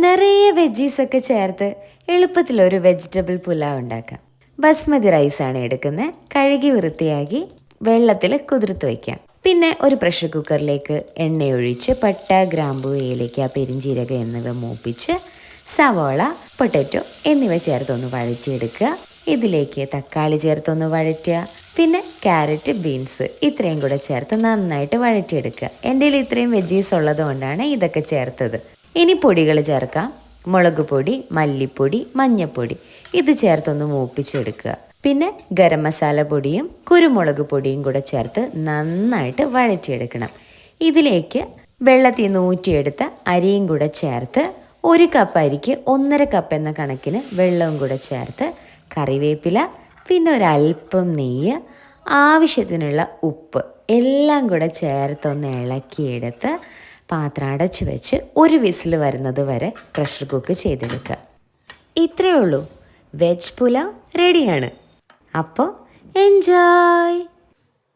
നിറയെ വെജീസൊക്കെ ചേർത്ത് എളുപ്പത്തിലൊരു വെജിറ്റബിൾ പുലാവ് ഉണ്ടാക്കാം. ബസ്മതി റൈസാണ് എടുക്കുന്നത്. കഴുകി വൃത്തിയാക്കി വെള്ളത്തിൽ കുതിർത്ത് വയ്ക്കാം. പിന്നെ ഒരു പ്രഷർ കുക്കറിലേക്ക് എണ്ണയൊഴിച്ച് പട്ട, ഗ്രാമ്പു, ഏലയ്ക്ക, പെരിഞ്ചീരകം എന്നിവ മൂപ്പിച്ച് സവോള, പൊട്ടറ്റോ എന്നിവ ചേർത്തൊന്ന് വഴറ്റിയെടുക്കുക. ഇതിലേക്ക് തക്കാളി ചേർത്തൊന്ന് വഴറ്റുക. പിന്നെ ക്യാരറ്റ്, ബീൻസ് ഇത്രയും കൂടെ ചേർത്ത് നന്നായിട്ട് വഴറ്റിയെടുക്കുക. എൻ്റെ കയ്യിൽ ഇത്രയും വെജീസ് ഉള്ളത് കൊണ്ടാണ് ഇതൊക്കെ ചേർത്തത്. ഇനി പൊടികൾ ചേർക്കാം. മുളക് പൊടി, മല്ലിപ്പൊടി, മഞ്ഞൾപ്പൊടി ഇത് ചേർത്തൊന്ന് മൂപ്പിച്ചെടുക്കുക. പിന്നെ ഗരം മസാല പൊടിയും കുരുമുളക് പൊടിയും കൂടെ ചേർത്ത് നന്നായിട്ട് വഴറ്റിയെടുക്കണം. ഇതിലേക്ക് വെള്ളത്തിൽ നിന്ന് ഊറ്റിയെടുത്ത അരിയും കൂടെ ചേർത്ത് 1 കപ്പ് അരിക്ക് 1.5 കപ്പ് എന്ന കണക്കിന് വെള്ളവും കൂടെ ചേർത്ത് കറിവേപ്പില, പിന്നെ ഒരല്പം നെയ്യ്, ആവശ്യത്തിനുള്ള ഉപ്പ് എല്ലാം കൂടെ ചേർത്തൊന്ന് ഇളക്കിയെടുത്ത് പാത്രം അടച്ചു വെച്ച് 1 വിസിൽ വരുന്നത് വരെ പ്രഷർ കുക്ക് ചെയ്തെടുക്കുക. ഇത്രയേ ഉള്ളൂ, വെജ് പുലാവ് റെഡിയാണ്. അപ്പോൾ എൻജോയ്.